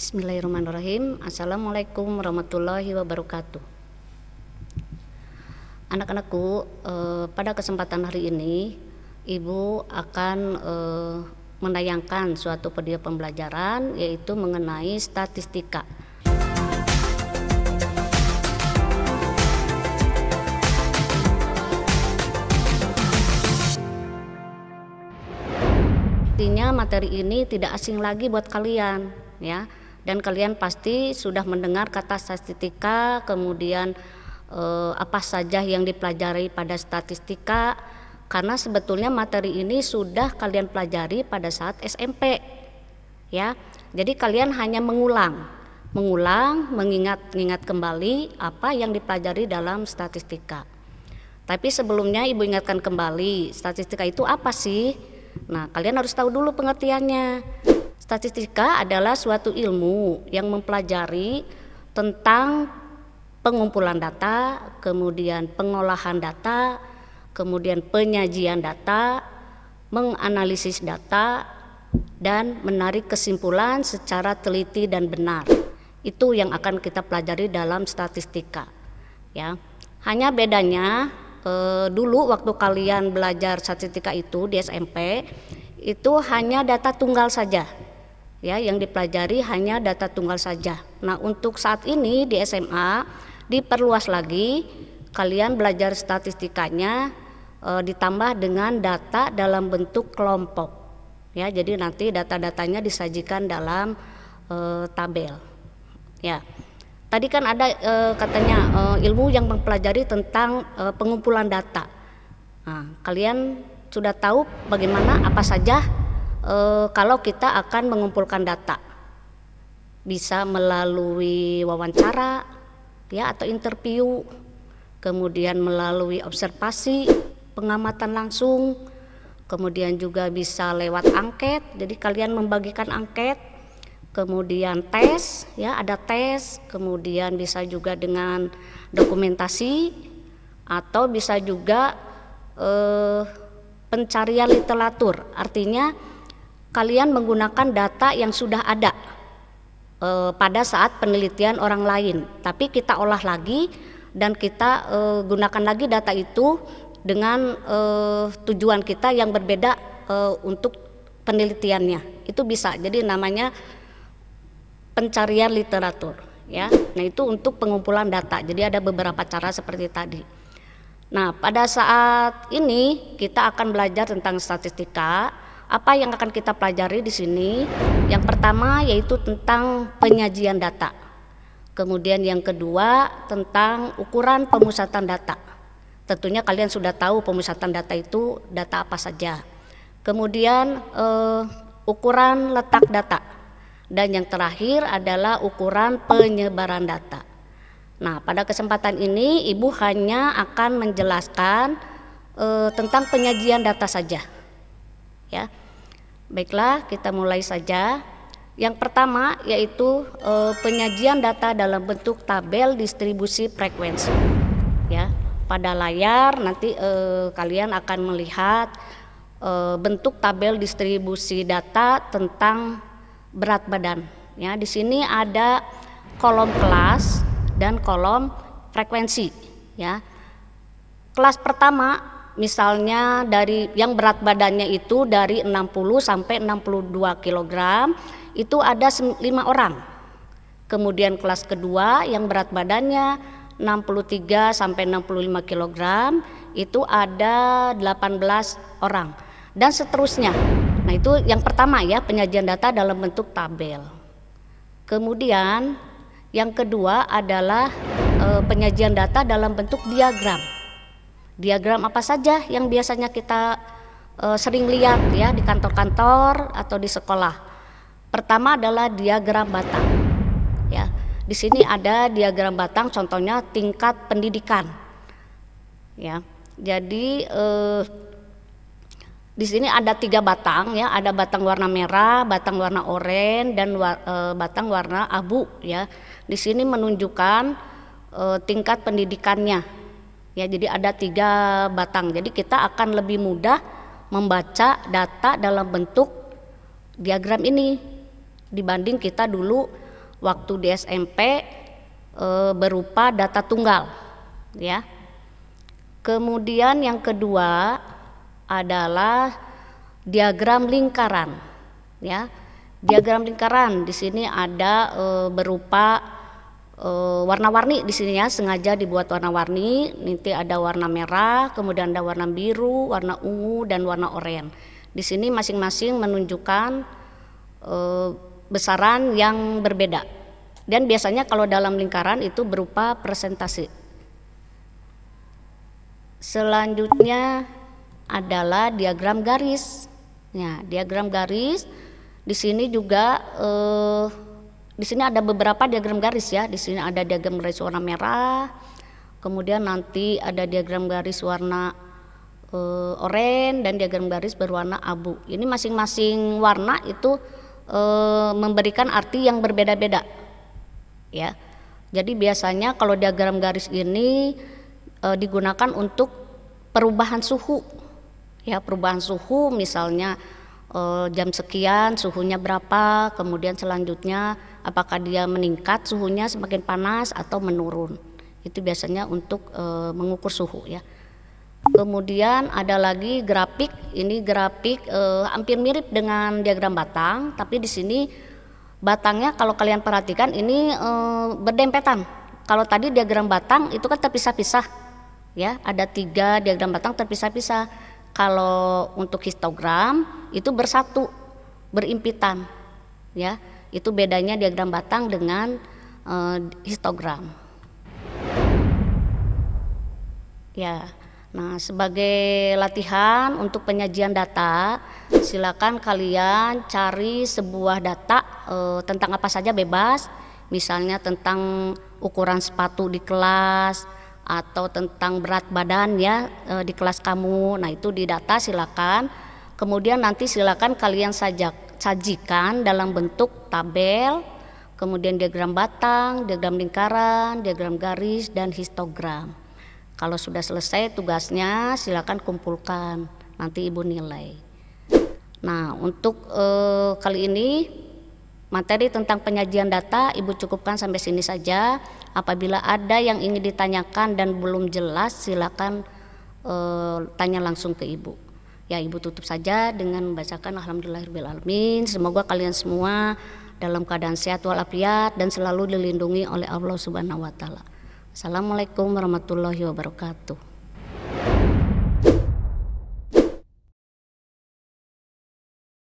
Bismillahirrahmanirrahim. Assalamualaikum warahmatullahi wabarakatuh. Anak-anakku, pada kesempatan hari ini Ibu akan menayangkan suatu video pembelajaran, yaitu mengenai statistika. Artinya materi ini tidak asing lagi buat kalian, ya. Dan kalian pasti sudah mendengar kata statistika, kemudian apa saja yang dipelajari pada statistika, karena sebetulnya materi ini sudah kalian pelajari pada saat SMP, ya. Jadi kalian hanya mengulang, mengingat kembali apa yang dipelajari dalam statistika. Tapi sebelumnya Ibu ingatkan kembali, statistika itu apa sih? Nah, kalian harus tahu dulu pengertiannya. Statistika adalah suatu ilmu yang mempelajari tentang pengumpulan data, kemudian pengolahan data, kemudian penyajian data, menganalisis data, dan menarik kesimpulan secara teliti dan benar. Itu yang akan kita pelajari dalam statistika, ya. Hanya bedanya dulu waktu kalian belajar statistika itu di SMP, itu hanya data tunggal saja, ya, yang dipelajari hanya data tunggal saja. Nah, untuk saat ini di SMA diperluas lagi, kalian belajar statistikanya ditambah dengan data dalam bentuk kelompok, ya. Jadi nanti data-datanya disajikan dalam tabel, ya. Tadi kan ada katanya ilmu yang mempelajari tentang pengumpulan data. Nah, kalian sudah tahu bagaimana apa saja kalau kita akan mengumpulkan data. Bisa melalui wawancara, ya, atau interview, kemudian melalui observasi, pengamatan langsung, kemudian juga bisa lewat angket. Jadi kalian membagikan angket. Kemudian tes, ya, ada tes, kemudian bisa juga dengan dokumentasi, atau bisa juga pencarian literatur. Artinya kalian menggunakan data yang sudah ada pada saat penelitian orang lain, tapi kita olah lagi dan kita gunakan lagi data itu dengan tujuan kita yang berbeda untuk penelitiannya. Itu bisa, jadi namanya pencarian literatur, ya. Nah, itu untuk pengumpulan data. Jadi ada beberapa cara seperti tadi. Nah, pada saat ini kita akan belajar tentang statistika. Apa yang akan kita pelajari di sini? Yang pertama yaitu tentang penyajian data. Kemudian yang kedua tentang ukuran pemusatan data. Tentunya kalian sudah tahu pemusatan data itu data apa saja. Kemudian ukuran letak data. Dan yang terakhir adalah ukuran penyebaran data. Nah, pada kesempatan ini Ibu hanya akan menjelaskan tentang penyajian data saja, ya. Baiklah, kita mulai saja. Yang pertama yaitu penyajian data dalam bentuk tabel distribusi frekuensi, ya. Pada layar nanti kalian akan melihat bentuk tabel distribusi data tentang berat badan, ya. Di sini ada kolom kelas dan kolom frekuensi, ya. Kelas pertama misalnya dari yang berat badannya itu dari 60 sampai 62 kg, itu ada 5 orang. Kemudian kelas kedua yang berat badannya 63 sampai 65 kg, itu ada 18 orang, dan seterusnya. Nah, itu yang pertama, ya, penyajian data dalam bentuk tabel. Kemudian yang kedua adalah penyajian data dalam bentuk diagram. Diagram apa saja yang biasanya kita sering lihat, ya, di kantor-kantor atau di sekolah. Pertama adalah diagram batang, ya. Di sini ada diagram batang, contohnya tingkat pendidikan, ya. Jadi di sini ada 3 batang, ya, ada batang warna merah, batang warna oranye, dan batang warna abu, ya. Di sini menunjukkan tingkat pendidikannya, ya. Jadi ada 3 batang. Jadi kita akan lebih mudah membaca data dalam bentuk diagram ini dibanding kita dulu waktu di SMP berupa data tunggal, ya. Kemudian yang kedua adalah diagram lingkaran, ya. Diagram lingkaran di sini ada berupa warna-warni di sini ya, sengaja dibuat warna-warni. Nanti ada warna merah, kemudian ada warna biru, warna ungu, dan warna oranye. Di sini masing-masing menunjukkan besaran yang berbeda. Dan biasanya kalau dalam lingkaran itu berupa presentasi. Selanjutnya adalah diagram garis. Ya, diagram garis di sini juga di sini ada beberapa diagram garis ya. Di sini ada diagram garis warna merah, kemudian nanti ada diagram garis warna oranye dan diagram garis berwarna abu. Ini masing-masing warna itu memberikan arti yang berbeda-beda, ya. Jadi biasanya kalau diagram garis ini digunakan untuk perubahan suhu, ya, perubahan suhu misalnya jam sekian suhunya berapa, kemudian selanjutnya apakah dia meningkat suhunya semakin panas atau menurun. Itu biasanya untuk mengukur suhu, ya. Kemudian ada lagi grafik. Ini grafik hampir mirip dengan diagram batang, tapi di sini batangnya kalau kalian perhatikan ini berdempetan. Kalau tadi diagram batang itu kan terpisah-pisah, ya, ada 3 diagram batang terpisah-pisah. Kalau untuk histogram itu bersatu, berimpitan, ya. Itu bedanya diagram batang dengan histogram. Ya. Nah, sebagai latihan untuk penyajian data, silakan kalian cari sebuah data tentang apa saja bebas, misalnya tentang ukuran sepatu di kelas atau tentang berat badan ya di kelas kamu. Nah, itu didata silakan. Kemudian nanti silakan kalian sajikan dalam bentuk tabel, kemudian diagram batang, diagram lingkaran, diagram garis, dan histogram. Kalau sudah selesai tugasnya silakan kumpulkan, nanti ibu nilai. Nah, untuk kali ini materi tentang penyajian data ibu cukupkan sampai sini saja. Apabila ada yang ingin ditanyakan dan belum jelas silakan tanya langsung ke ibu. Ya, ibu tutup saja dengan membacakan alhamdulillahirobbilalamin. Semoga kalian semua dalam keadaan sehat walafiat dan selalu dilindungi oleh Allah Subhanahu wa taala. Assalamualaikum warahmatullahi wabarakatuh.